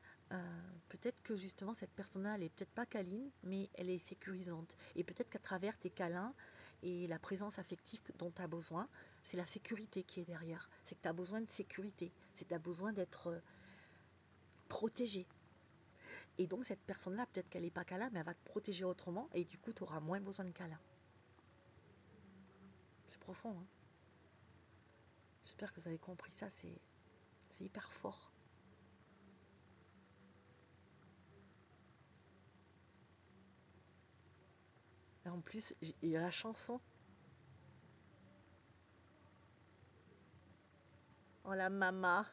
peut-être que justement cette personne-là, elle est peut-être pas câline, mais elle est sécurisante. Et peut-être qu'à travers tes câlins et la présence affective dont tu as besoin, c'est la sécurité qui est derrière. C'est que tu as besoin de sécurité, c'est que tu as besoin d'être protégé. Et donc cette personne-là, peut-être qu'elle n'est pas câlin, mais elle va te protéger autrement, et du coup, tu auras moins besoin de câlin. C'est profond, hein. J'espère que vous avez compris ça, c'est hyper fort. Et en plus, il y a la chanson. Oh la mama.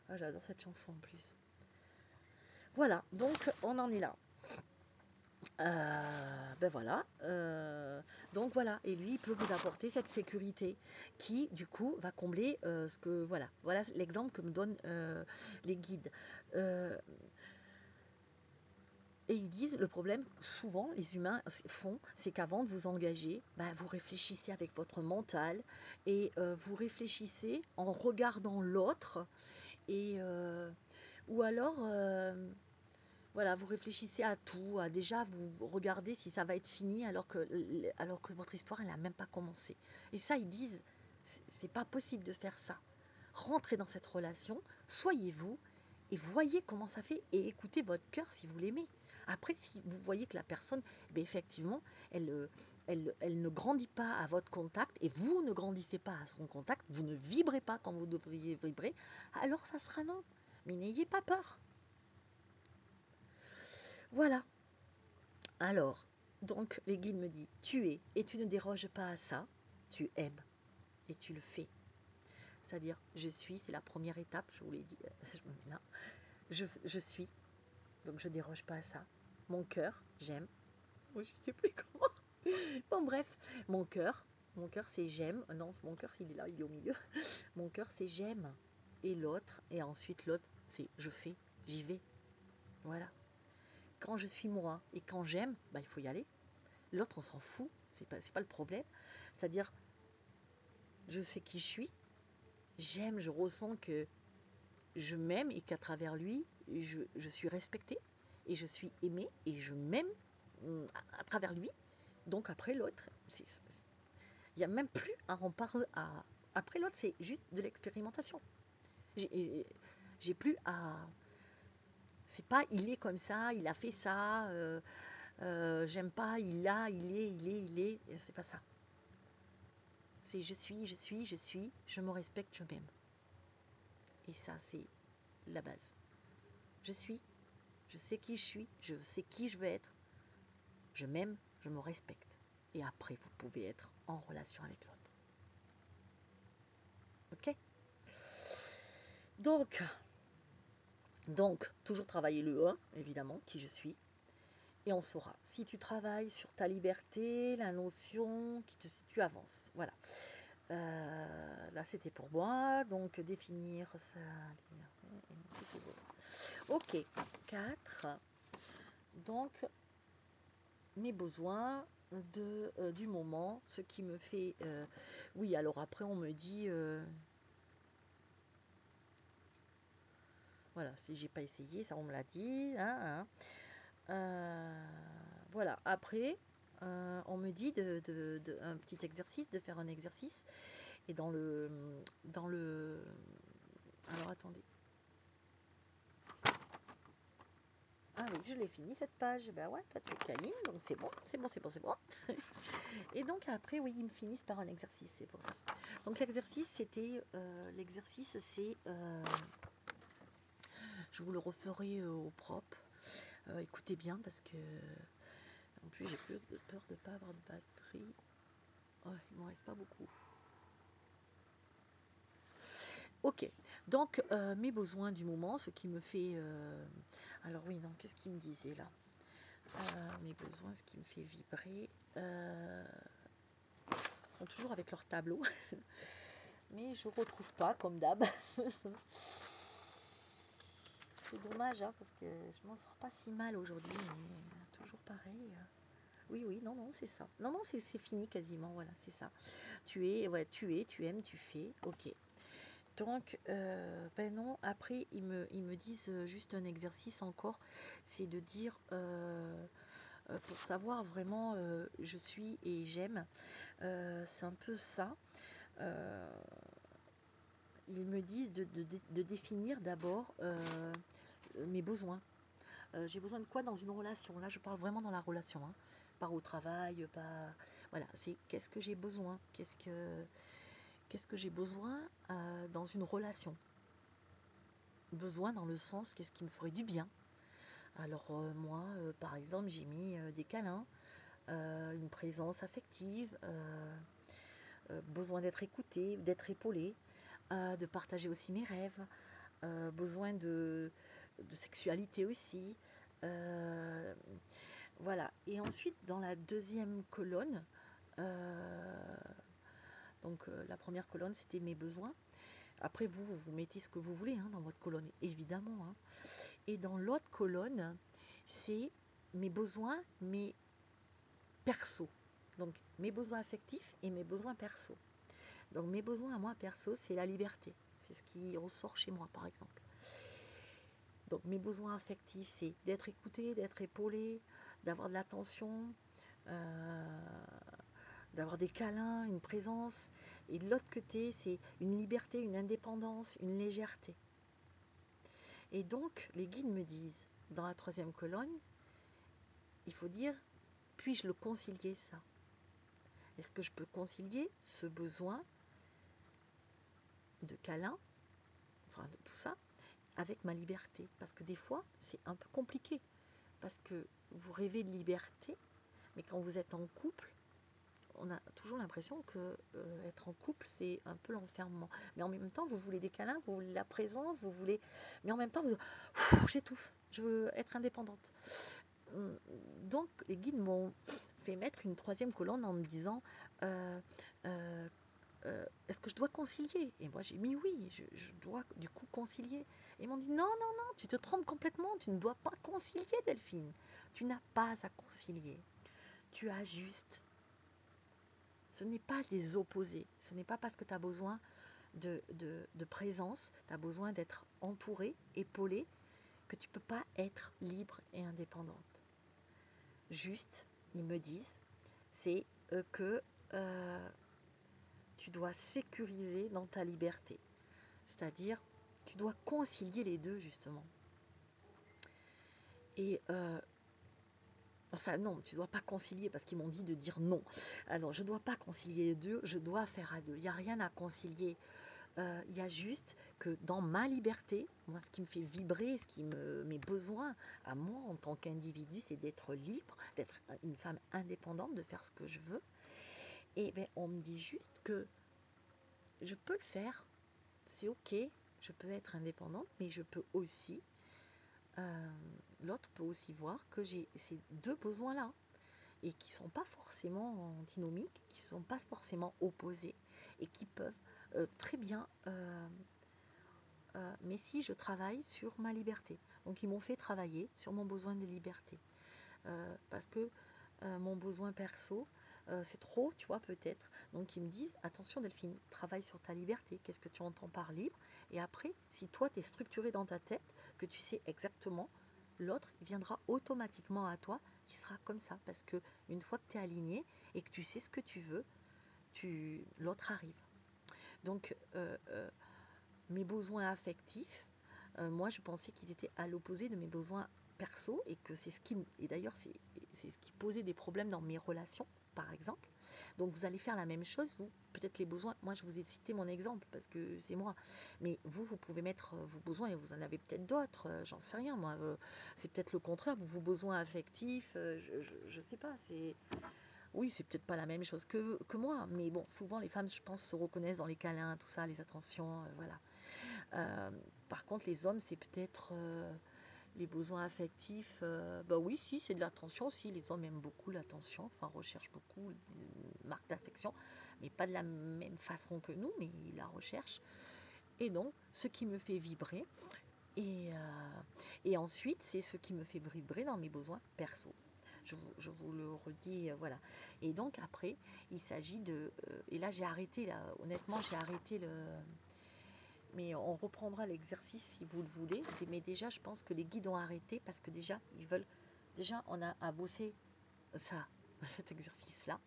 Ah, j'adore cette chanson en plus. Voilà, donc on en est là. Ben voilà. Donc voilà, et lui, il peut vous apporter cette sécurité qui, du coup, va combler ce que... Voilà, voilà l'exemple que me donnent les guides. Euh, et ils disent, le problème, souvent, les humains font, c'est qu'avant de vous engager, bah, vous réfléchissez avec votre mental et vous réfléchissez en regardant l'autre et... ou alors... voilà, vous réfléchissez à tout, à déjà vous regardez si ça va être fini alors que votre histoire elle n'a même pas commencé. Et ça, ils disent, c'est pas possible de faire ça. Rentrez dans cette relation, soyez vous et voyez comment ça fait et écoutez votre cœur si vous l'aimez. Après, si vous voyez que la personne, eh bien, effectivement, elle ne grandit pas à votre contact et vous ne grandissez pas à son contact, vous ne vibrez pas quand vous devriez vibrer, alors ça sera non. Mais n'ayez pas peur. Voilà. Alors, donc les guides me disent, tu es et tu ne déroges pas à ça, tu aimes et tu le fais. C'est-à-dire, je suis, c'est la première étape, je vous l'ai dit, je me mets là. Je suis, donc je déroge pas à ça. Mon cœur, j'aime. Moi, je sais plus comment. Bon, bref, mon cœur c'est j'aime. Non, mon cœur, il est là, il est au milieu. Mon cœur, c'est j'aime. Et l'autre, et ensuite l'autre, c'est je fais, j'y vais. Voilà. Quand je suis moi et quand j'aime, bah, il faut y aller. L'autre, on s'en fout, c'est pas le problème. C'est-à-dire, je sais qui je suis, j'aime, je ressens que je m'aime et qu'à travers lui, je suis respectée et je suis aimée et je m'aime à travers lui. Donc après l'autre, il n'y a même plus à en parler. Après l'autre, c'est juste de l'expérimentation. J'ai plus à... C'est pas il est comme ça, il a fait ça, j'aime pas, il est. C'est pas ça. C'est je me respecte, je m'aime. Et ça, c'est la base. Je suis, je sais qui je suis, je sais qui je veux être, je m'aime, je me respecte. Et après, vous pouvez être en relation avec l'autre. Ok? Donc, toujours travailler le 1, évidemment, qui je suis. Et on saura. Si tu travailles sur ta liberté, la notion, tu avances. Voilà. Là, c'était pour moi. Donc, définir ça. Ok. 4. Donc, mes besoins du moment, ce qui me fait... oui, alors après, on me dit... voilà, si j'ai pas essayé, ça, on me l'a dit. Hein. Voilà, après... on me dit un petit exercice, de faire un exercice. Et dans le... Alors, attendez. Ah oui, je l'ai fini cette page. Ben ouais, toi tu es câline, donc c'est bon. Et donc après, oui, ils me finissent par un exercice, c'est pour ça. Donc l'exercice, c'était... l'exercice, c'est... je vous le referai au propre. Écoutez bien parce que... En plus, j'ai peur de ne pas avoir de batterie. Ouais, il m'en reste pas beaucoup. Ok, donc mes besoins du moment, ce qui me fait... alors oui, donc qu'est-ce qu'il me disait là? Mes besoins, ce qui me fait vibrer, sont toujours avec leur tableau, mais je retrouve pas comme d'hab. C'est dommage, hein, parce que je m'en sors pas si mal aujourd'hui, mais toujours pareil. Oui, non, c'est ça. Non, c'est fini quasiment, voilà, c'est ça. Tu es, ouais, tu aimes, tu fais, ok. Donc, ben non, après, ils me disent juste un exercice encore, c'est de dire, pour savoir vraiment, je suis et j'aime, c'est un peu ça. Ils me disent de définir d'abord mes besoins. J'ai besoin de quoi dans une relation? Là, je parle vraiment dans la relation, hein. Pas au travail, pas... Voilà, c'est qu'est-ce que j'ai besoin? Qu'est-ce que j'ai besoin dans une relation? Besoin dans le sens, qu'est-ce qui me ferait du bien? Alors moi, par exemple, j'ai mis des câlins, une présence affective, besoin d'être écouté, d'être épaulé, de partager aussi mes rêves, besoin de sexualité aussi. Voilà. Et ensuite, dans la deuxième colonne, Euh, donc la première colonne, c'était mes besoins. Après, vous mettez ce que vous voulez hein, dans votre colonne, évidemment. Hein. Et dans l'autre colonne, c'est mes besoins, mes perso. Donc mes besoins affectifs et mes besoins perso. Donc mes besoins à moi perso, c'est la liberté. C'est ce qui ressort chez moi, par exemple. Donc mes besoins affectifs, c'est d'être écouté, d'être épaulé, d'avoir de l'attention, euh, d'avoir des câlins, une présence. Et de l'autre côté, c'est une liberté, une indépendance, une légèreté. Et donc, les guides me disent, dans la troisième colonne, il faut dire, puis-je le concilier ça? Est-ce que je peux concilier ce besoin de câlin, enfin de tout ça, avec ma liberté? Parce que des fois, c'est un peu compliqué. Parce que vous rêvez de liberté, mais quand vous êtes en couple, on a toujours l'impression que être en couple, c'est un peu l'enfermement. Mais en même temps, vous voulez des câlins, vous voulez la présence, vous voulez... Mais en même temps, vous... j'étouffe, je veux être indépendante. Donc, les guides m'ont fait mettre une troisième colonne en me disant euh, euh, est-ce que je dois concilier? Et moi, j'ai mis oui, je dois du coup concilier. Et ils m'ont dit non, non, non, tu te trompes complètement, tu ne dois pas concilier, Delphine. Tu n'as pas à concilier. Tu ajustes. Ce n'est pas des opposés. Ce n'est pas parce que tu as besoin de présence, tu as besoin d'être entouré, épaulé, que tu ne peux pas être libre et indépendante. Juste, ils me disent, c'est que tu dois sécuriser dans ta liberté. C'est-à-dire, tu dois concilier les deux, justement. Et enfin non, tu ne dois pas concilier parce qu'ils m'ont dit de dire non. Alors, je ne dois pas concilier les deux, je dois faire à deux. Il n'y a rien à concilier. Il y a juste que dans ma liberté, moi, ce qui me fait vibrer, mes besoins à moi en tant qu'individu, c'est d'être libre, d'être une femme indépendante, de faire ce que je veux. Et ben, on me dit juste que je peux le faire, c'est ok, je peux être indépendante, mais je peux aussi, euh, l'autre peut aussi voir que j'ai ces deux besoins-là et qui ne sont pas forcément antinomiques, qui ne sont pas forcément opposés et qui peuvent très bien mais si je travaille sur ma liberté. Donc ils m'ont fait travailler sur mon besoin de liberté. Parce que mon besoin perso, c'est trop, tu vois, peut-être. Donc ils me disent, attention Delphine, travaille sur ta liberté. Qu'est-ce que tu entends par libre? Et après, si toi, tu es structuré dans ta tête, que tu sais exactement, l'autre viendra automatiquement à toi, il sera comme ça. Parce que une fois que tu es aligné et que tu sais ce que tu veux, l'autre arrive. Donc, mes besoins affectifs, moi je pensais qu'ils étaient à l'opposé de mes besoins perso et que c'est ce qui, et d'ailleurs c'est ce qui posait des problèmes dans mes relations, par exemple. Donc vous allez faire la même chose, vous, peut-être les besoins, moi je vous ai cité mon exemple parce que c'est moi, mais vous pouvez mettre vos besoins et vous en avez peut-être d'autres, j'en sais rien moi, c'est peut-être le contraire, vos besoins affectifs, je sais pas, c'est... Oui, c'est peut-être pas la même chose que moi, mais bon, souvent les femmes, je pense, se reconnaissent dans les câlins, tout ça, les attentions, voilà. Euh, Par contre, les hommes, c'est peut-être les besoins affectifs. Bah oui, si, c'est de l'attention. Si, les hommes aiment beaucoup l'attention, enfin, recherchent beaucoup une marque d'affection, mais pas de la même façon que nous, mais ils la recherchent. Et donc, ce qui me fait vibrer. Et ensuite, c'est ce qui me fait vibrer dans mes besoins perso. Je vous le redis, voilà. Et donc, après, il s'agit de... et là, j'ai arrêté, là, honnêtement, j'ai arrêté le mais on reprendra l'exercice si vous le voulez. Mais déjà, je pense que les guides ont arrêté parce que déjà, ils veulent. Déjà, on a à bosser ça, cet exercice-là.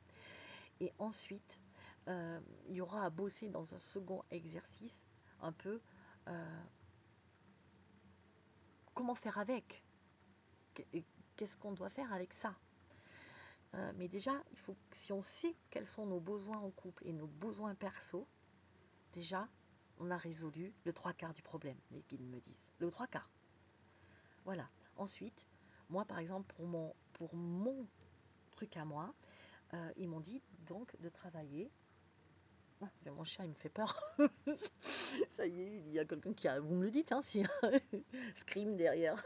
Et ensuite, il y aura à bosser dans un second exercice un peu comment faire avec. Qu'est-ce qu'on doit faire avec ça? Mais déjà, il faut, si on sait quels sont nos besoins en couple et nos besoins perso, déjà, on a résolu le trois quarts du problème, les guides me disent. Le trois quarts. Voilà. Ensuite, moi, par exemple, pour mon truc à moi, ils m'ont dit donc de travailler Ah, c'est mon chat, il me fait peur. Ça y est, il y a quelqu'un qui a... Vous me le dites, hein, si scream derrière.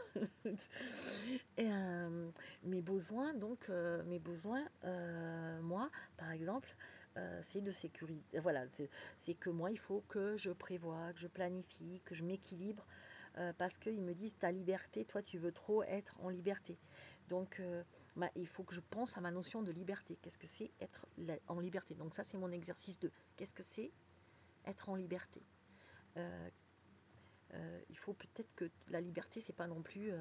Et, mes besoins, donc, mes besoins, moi, par exemple, c'est de sécurité. Voilà, c'est que moi, il faut que je prévoie, que je planifie, que je m'équilibre, parce qu'ils me disent, ta liberté, toi, tu veux trop être en liberté. Donc, il faut que je pense à ma notion de liberté. Qu'est-ce que c'est être en liberté? Donc ça, c'est mon exercice de qu'est-ce que c'est être en liberté? Euh, il faut peut-être que la liberté, c'est pas non plus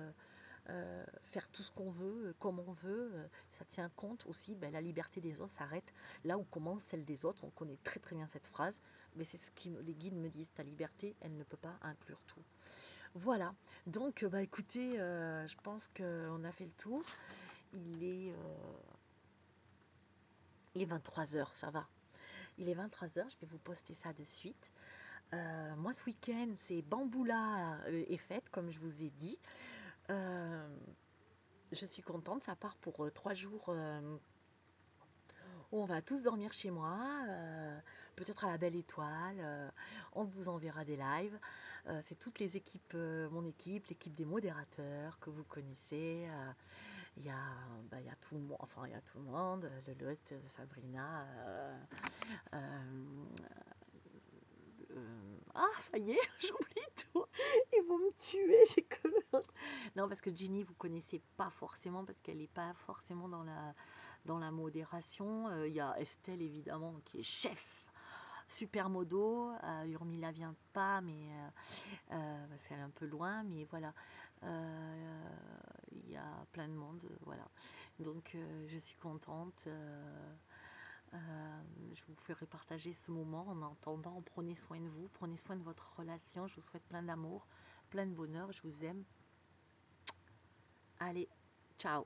faire tout ce qu'on veut, comme on veut. Ça tient compte aussi, ben, la liberté des autres s'arrête là où commence celle des autres. On connaît très très bien cette phrase, mais c'est ce que les guides me disent. Ta liberté, elle ne peut pas inclure tout. Voilà. Donc, bah écoutez, je pense qu'on a fait le tour. Il est, euh, il est 23 h, ça va. Il est 23 h, je vais vous poster ça de suite. Moi, ce week-end, c'est Bamboula et fête, comme je vous ai dit. Euh, je suis contente, ça part pour 3 jours où on va tous dormir chez moi, peut-être à la Belle Étoile. On vous enverra des lives. C'est toutes les équipes, mon équipe, l'équipe des modérateurs que vous connaissez. Il y a, bah, il y a tout le monde, enfin il y a tout le monde, Lolotte, Sabrina, ah, ça y est, j'oublie tout. Ils vont me tuer, j'ai que le... Non, parce que Ginny, vous connaissez pas forcément, parce qu'elle n'est pas forcément dans la modération. Il y a Estelle, évidemment, qui est chef. Super modo, Urmila vient pas, mais parce qu'elle est un peu loin, mais voilà. Il y a plein de monde, voilà. Donc je suis contente. Je vous ferai partager ce moment. En attendant, prenez soin de vous, prenez soin de votre relation. Je vous souhaite plein d'amour, plein de bonheur. Je vous aime. Allez, ciao.